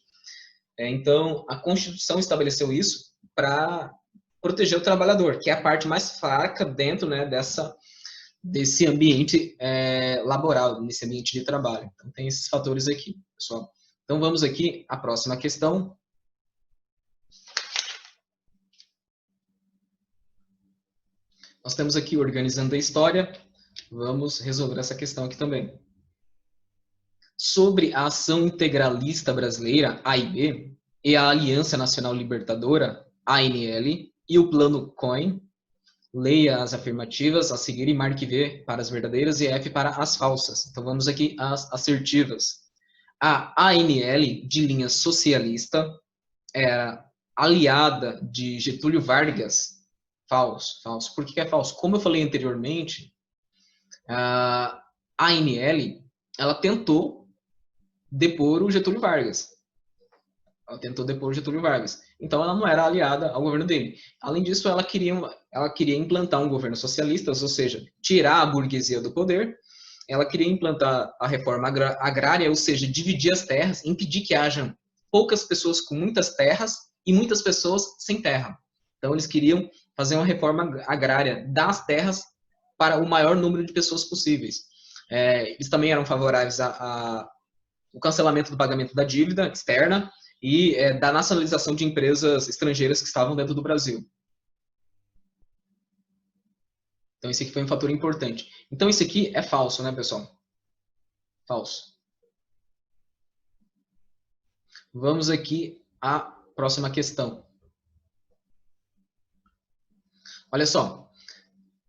Então, a Constituição estabeleceu isso para proteger o trabalhador, que é a parte mais fraca dentro, né, desse ambiente laboral, nesse ambiente de trabalho. Então, tem esses fatores aqui, pessoal. Então, vamos aqui à próxima questão. Nós temos aqui organizando a história. Vamos resolver essa questão aqui também. Sobre a Ação Integralista Brasileira, AIB, e a Aliança Nacional Libertadora, ANL, e o Plano COIN, leia as afirmativas a seguir e marque V para as verdadeiras e F para as falsas. Então vamos aqui às assertivas. A ANL, de linha socialista, era aliada de Getúlio Vargas. Falso, falso. Por que é falso? Como eu falei anteriormente, a ANL, ela tentou depor o Getúlio Vargas. Ela tentou depor o Getúlio Vargas. Então, ela não era aliada ao governo dele. Além disso, ela queria implantar um governo socialista, ou seja, tirar a burguesia do poder. Ela queria implantar a reforma agrária, ou seja, dividir as terras, impedir que haja poucas pessoas com muitas terras e muitas pessoas sem terra. Então, eles queriam fazer uma reforma agrária das terras para o maior número de pessoas possíveis. Eles também eram favoráveis o cancelamento do pagamento da dívida externa e da nacionalização de empresas estrangeiras que estavam dentro do Brasil. Então, esse aqui foi um fator importante. Então, esse aqui é falso, né, pessoal? Falso. Vamos aqui à próxima questão. Olha só.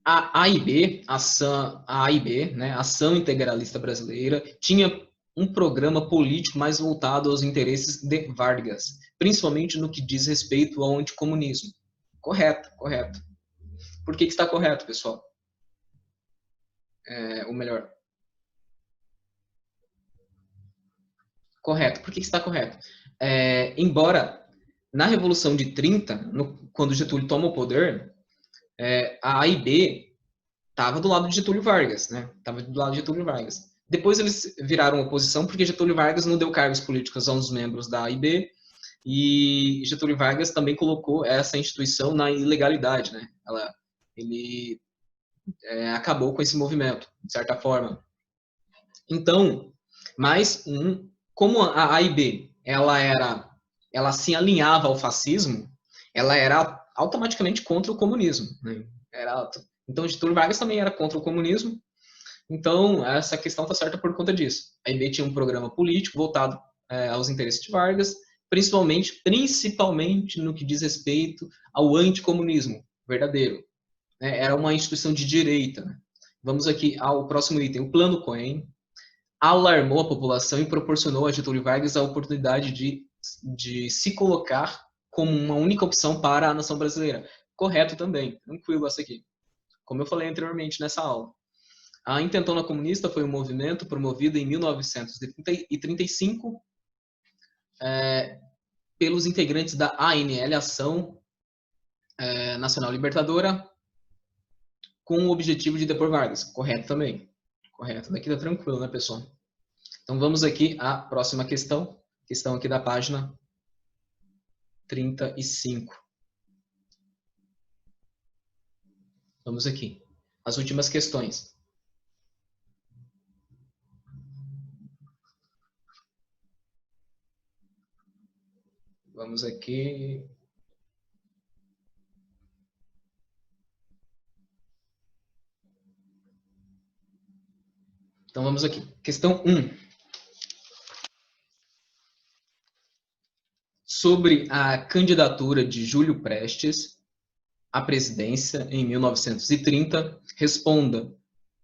A AIB, a AIB, né, Ação Integralista Brasileira, tinha um programa político mais voltado aos interesses de Vargas, principalmente no que diz respeito ao anticomunismo. Correto, correto. Por que está correto, pessoal? Ou melhor, correto. Por que está correto? Embora na Revolução de 30, quando Getúlio toma o poder, a AIB estava do lado de Getúlio Vargas, né? Estava do lado de Getúlio Vargas. Depois eles viraram oposição porque Getúlio Vargas não deu cargos políticos aos membros da AIB e Getúlio Vargas também colocou essa instituição na ilegalidade, né? Ele acabou com esse movimento, de certa forma. Então, mas como a AIB ela se alinhava ao fascismo, ela era automaticamente contra o comunismo, né? Então Getúlio Vargas também era contra o comunismo. Então essa questão está certa por conta disso. A AIB tinha um programa político voltado aos interesses de Vargas, principalmente no que diz respeito ao anticomunismo verdadeiro. Era uma instituição de direita. Vamos aqui ao próximo item, o Plano Cohen alarmou a população e proporcionou a Getúlio Vargas a oportunidade de se colocar como uma única opção para a nação brasileira. Correto também, tranquilo essa aqui. Como eu falei anteriormente nessa aula. A Intentona Comunista foi um movimento promovido em 1935 pelos integrantes da ANL, Ação Nacional Libertadora, com o objetivo de depor Vargas. Correto também. Correto. Daqui tá tranquilo, né, pessoal? Então vamos aqui à próxima questão. Questão aqui da página 35. Vamos aqui. As últimas questões. Vamos aqui. Então vamos aqui. Questão 1. Sobre a candidatura de Júlio Prestes à presidência em 1930, responda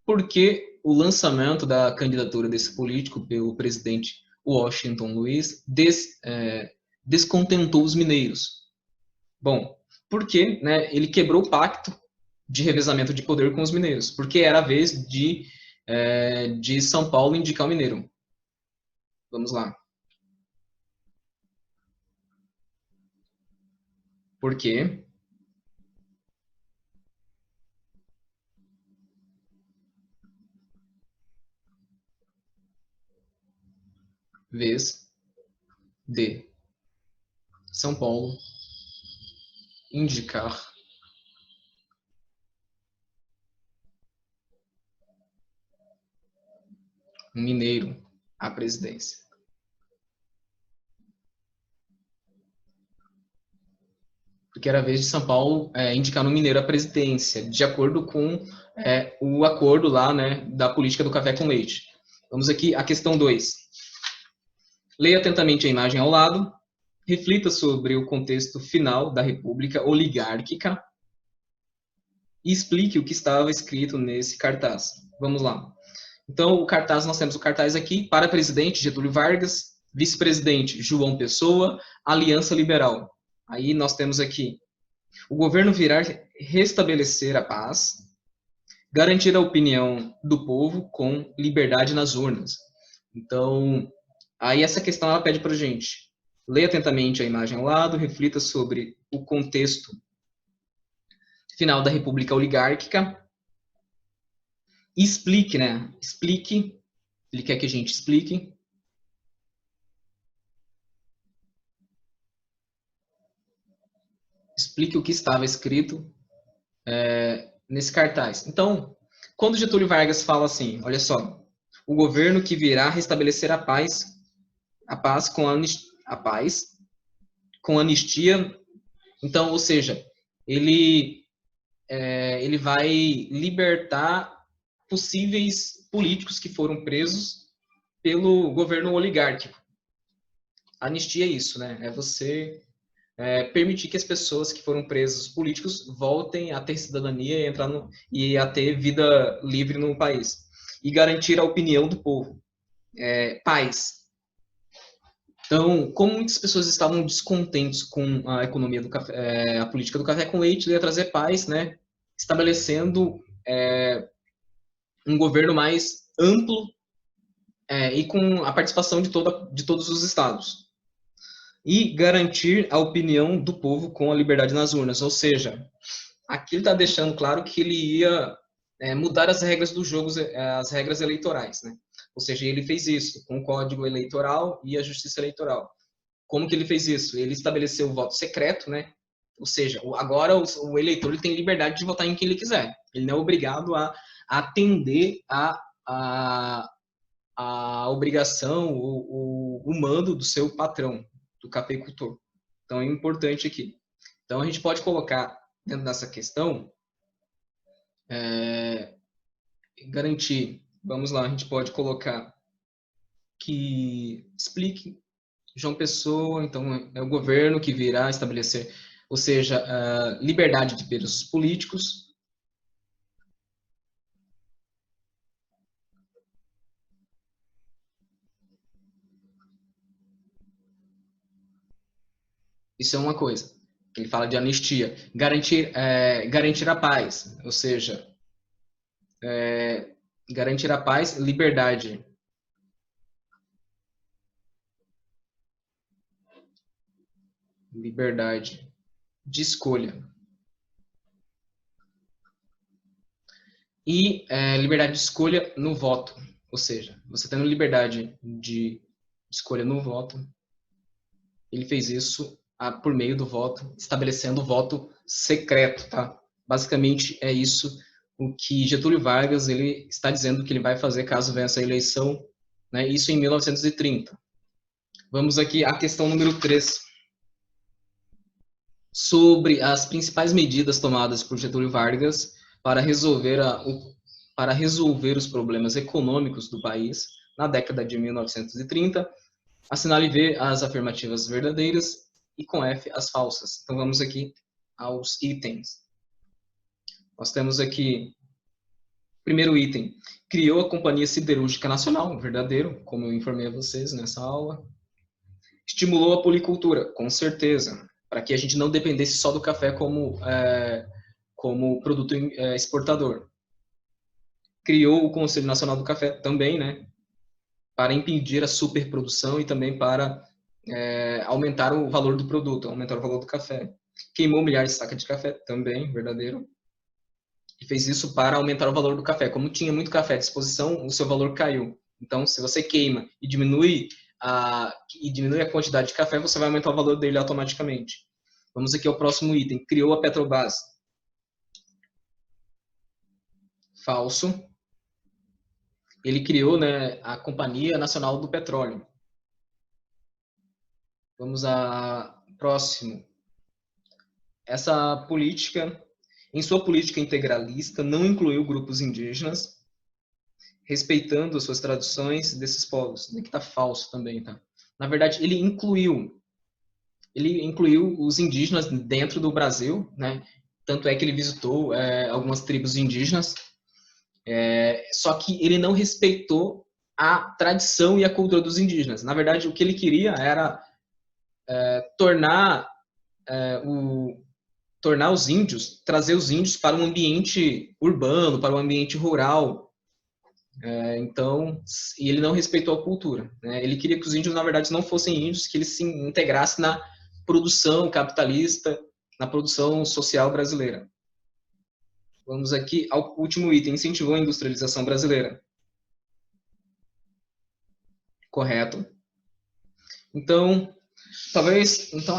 por que o lançamento da candidatura desse político pelo presidente Washington Luiz descontentou os mineiros. Bom, porque ele quebrou o pacto de revezamento de poder com os mineiros, porque era a vez de São Paulo indicar o mineiro. Vamos lá. Por quê? vez de São Paulo indicar um mineiro à presidência. Porque era a vez de São Paulo indicar um mineiro à presidência, de acordo com o acordo lá, né, da política do café com leite. Vamos aqui à questão 2. Leia atentamente a imagem ao lado, reflita sobre o contexto final da República Oligárquica e explique o que estava escrito nesse cartaz. Vamos lá. Então, o cartaz, nós temos o cartaz aqui, para presidente Getúlio Vargas, vice-presidente João Pessoa, Aliança Liberal. Aí nós temos aqui, o governo virá restabelecer a paz, garantir a opinião do povo com liberdade nas urnas. Então, aí essa questão ela pede para a gente, leia atentamente a imagem ao lado, reflita sobre o contexto final da República Oligárquica, e explique, né? Explique, ele quer que a gente explique. Explique o que estava escrito nesse cartaz. Então, quando Getúlio Vargas fala assim, olha só, o governo que virá restabelecer a paz a paz com anistia. Então, ou seja, ele vai libertar possíveis políticos que foram presos pelo governo oligárquico. Anistia é isso, né? É você permitir que as pessoas que foram presas políticos voltem a ter cidadania e a ter vida livre no país. E garantir a opinião do povo. Paz. Então, como muitas pessoas estavam descontentes com a economia do café, a política do café com leite, ele ia trazer paz, né? Estabelecendo um governo mais amplo e com a participação de todos os estados. E garantir a opinião do povo com a liberdade nas urnas. Ou seja, aqui ele está deixando claro que ele ia mudar as regras do jogo, as regras eleitorais, né? Ou seja, ele fez isso com o Código Eleitoral e a Justiça Eleitoral. Como que ele fez isso? Ele estabeleceu o voto secreto, né? Ou seja, agora o eleitor ele tem liberdade de votar em quem ele quiser. Ele não é obrigado a atender a obrigação, o mando do seu patrão, do cafeicultor. Então é importante aqui. Então a gente pode colocar dentro dessa questão garantir. Vamos lá, a gente pode colocar que explique João Pessoa, então é o governo que virá estabelecer, ou seja, a liberdade de presos políticos. Isso é uma coisa. Ele fala de anistia. Garantir a paz, ou seja, garantir a paz, liberdade. Liberdade de escolha. E liberdade de escolha no voto. Ou seja, você tendo liberdade de escolha no voto, ele fez isso por meio do voto, estabelecendo o voto secreto, tá? Basicamente é isso o que Getúlio Vargas ele está dizendo que ele vai fazer caso vença a eleição, né? Isso em 1930. Vamos aqui à questão número 3. Sobre as principais medidas tomadas por Getúlio Vargas para resolver os problemas econômicos do país na década de 1930, assinale V as afirmativas verdadeiras e com F as falsas. Então vamos aqui aos itens. Nós temos aqui, primeiro item, criou a Companhia Siderúrgica Nacional, verdadeiro, como eu informei a vocês nessa aula. Estimulou a policultura, com certeza, para que a gente não dependesse só do café como produto exportador. Criou o Conselho Nacional do Café também, né, para impedir a superprodução e também para aumentar o valor do produto, aumentar o valor do café. Queimou milhares de sacas de café, também, verdadeiro. E fez isso para aumentar o valor do café. Como tinha muito café à disposição, o seu valor caiu. Então, se você queima e diminui e diminui a quantidade de café, você vai aumentar o valor dele automaticamente. Vamos aqui ao próximo item. Criou a Petrobras. Falso. Ele criou, né, a Companhia Nacional do Petróleo. Vamos a próximo. Essa política, em sua política integralista, não incluiu grupos indígenas, respeitando as suas tradições desses povos. Aqui está falso também, tá? Na verdade, ele incluiu os indígenas dentro do Brasil, né? Tanto é que ele visitou algumas tribos indígenas, só que ele não respeitou a tradição e a cultura dos indígenas. Na verdade, o que ele queria era tornar os índios, trazer os índios para um ambiente urbano, para um ambiente rural. Então, e ele não respeitou a cultura, né? Ele queria que os índios, na verdade, não fossem índios, que eles se integrassem na produção capitalista, na produção social brasileira. Vamos aqui ao último item, incentivou a industrialização brasileira. Correto. Então,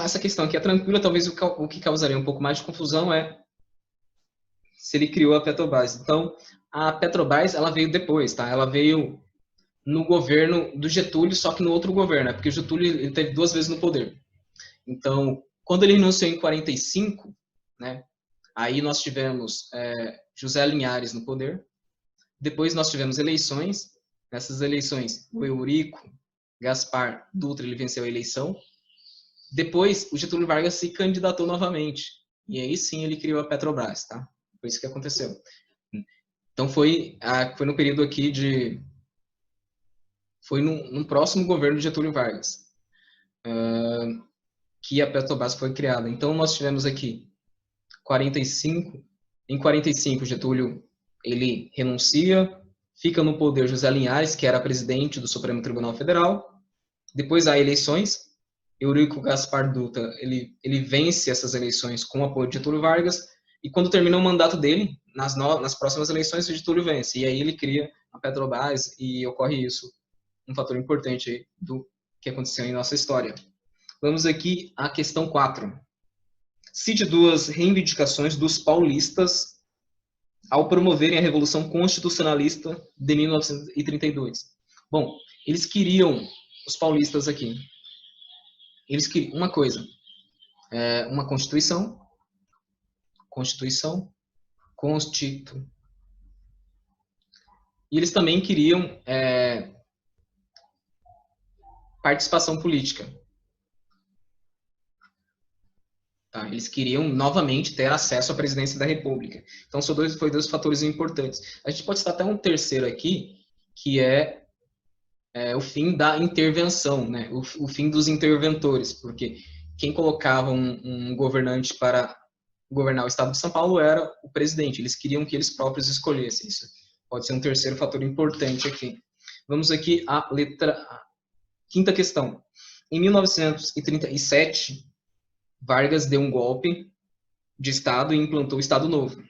essa questão aqui é tranquila, talvez o que causaria um pouco mais de confusão é se ele criou a Petrobras. Então, a Petrobras, ela veio depois, tá? Ela veio no governo do Getúlio, só que no outro governo, porque o Getúlio ele teve 2 vezes no poder. Então, quando ele renunciou em 45, né? Aí nós tivemos José Linhares no poder. Depois nós tivemos eleições. Nessas eleições, o Eurico Gaspar Dutra ele venceu a eleição. Depois, o Getúlio Vargas se candidatou novamente. E aí sim ele criou a Petrobras, tá? Foi isso que aconteceu. Então foi no período aqui de... Foi no próximo governo de Getúlio Vargas que a Petrobras foi criada. Então nós tivemos aqui 45. Em 45, Getúlio ele renuncia, fica no poder José Linhares, que era presidente do Supremo Tribunal Federal. Depois há eleições. Eurico Gaspar Dutra ele vence essas eleições com o apoio de Getúlio Vargas. E quando termina o mandato dele, nas próximas eleições, o Getúlio vence. E aí ele cria a Petrobras e ocorre isso. Um fator importante aí do que aconteceu em nossa história. Vamos aqui à questão 4. Cite 2 reivindicações dos paulistas ao promoverem a Revolução Constitucionalista de 1932. Bom, eles queriam, os paulistas aqui, eles queriam uma coisa, uma Constituição, e eles também queriam participação política. Tá? Eles queriam novamente ter acesso à presidência da República. Então, foi 2 fatores importantes. A gente pode citar até um terceiro aqui, que é o fim da intervenção, né? O fim dos interventores, porque quem colocava um governante para governar o estado de São Paulo era o presidente. Eles queriam que eles próprios escolhessem isso. Pode ser um terceiro fator importante aqui. Vamos aqui à quinta questão. Em 1937, Vargas deu um golpe de Estado e implantou o Estado Novo.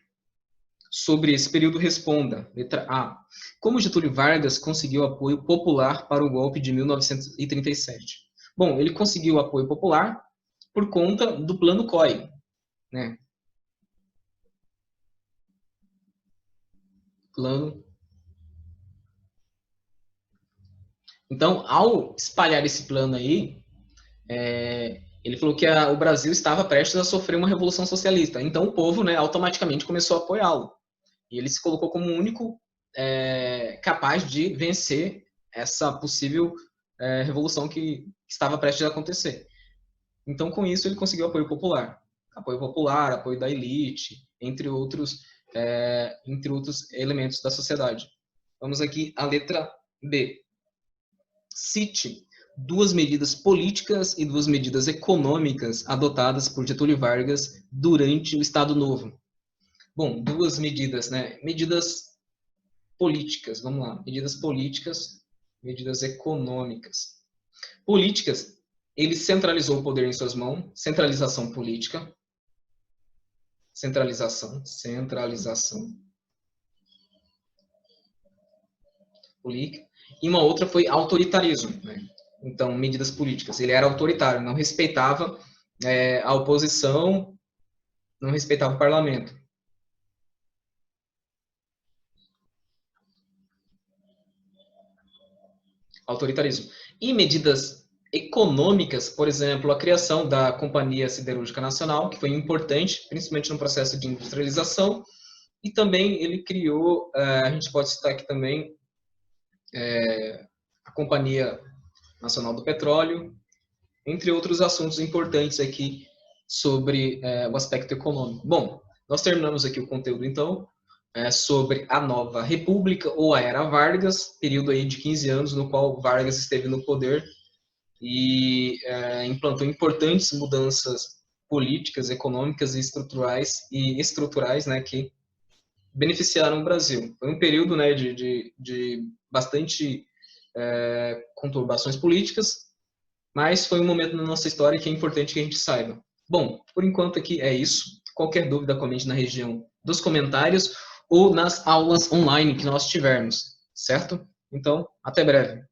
Sobre esse período, responda. Letra A. Como Getúlio Vargas conseguiu apoio popular para o golpe de 1937? Bom, ele conseguiu apoio popular por conta do Plano COI, né? Plano. Então, ao espalhar esse plano aí, ele falou que o Brasil estava prestes a sofrer uma revolução socialista. Então, o povo, né, automaticamente começou a apoiá-lo. E ele se colocou como o único capaz de vencer essa possível revolução que estava prestes a acontecer. Então, com isso, ele conseguiu apoio popular. Apoio da elite, entre outros elementos da sociedade. Vamos aqui à letra B. Cite 2 medidas políticas e 2 medidas econômicas adotadas por Getúlio Vargas durante o Estado Novo. Bom, 2 medidas, né? Medidas políticas, vamos lá. Medidas políticas, medidas econômicas. Políticas, ele centralizou o poder em suas mãos, centralização política. Centralização política. E uma outra foi autoritarismo, né? Então, medidas políticas. Ele era autoritário, não respeitava a oposição, não respeitava o parlamento. Autoritarismo. E medidas econômicas, por exemplo, a criação da Companhia Siderúrgica Nacional, que foi importante, principalmente no processo de industrialização, e também ele criou, a gente pode citar aqui também, a Companhia Nacional do Petróleo, entre outros assuntos importantes aqui sobre o aspecto econômico. Bom, nós terminamos aqui o conteúdo, então, sobre a nova república, ou a Era Vargas, período aí de 15 anos no qual Vargas esteve no poder e implantou importantes mudanças políticas, econômicas e estruturais, né, que beneficiaram o Brasil. Foi um período, né, de bastante conturbações políticas, mas foi um momento na nossa história que é importante que a gente saiba. Bom, por enquanto aqui é isso. Qualquer dúvida, comente na região dos comentários ou nas aulas online que nós tivermos, certo? Então, até breve.